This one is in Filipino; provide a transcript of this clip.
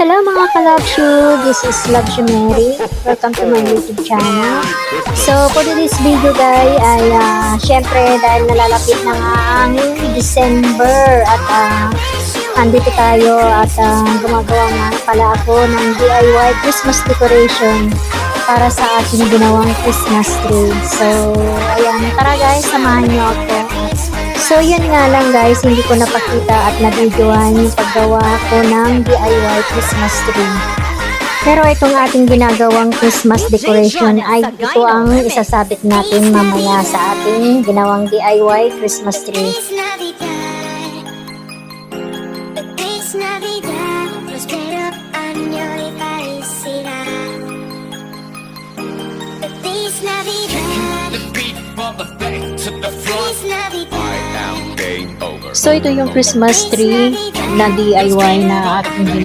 Hello mga ka-Love this is Love Mary. Welcome to my YouTube channel. So for today's video guys ay syempre dahil nalalapit na nga ang December at andito tayo at gumagawa nga pala ako ng DIY Christmas decoration para sa ating ginawang Christmas tree. So ayan, tara guys, samahan niyo ako. So yun nga lang guys, hindi ko napakita at na-videoan yung paggawa ko ng DIY Christmas tree. Pero itong ating ginagawang Christmas decoration ay ito ang isasabit natin mamaya sa ating ginawang DIY Christmas tree. So ito yung Christmas tree na DIY na ating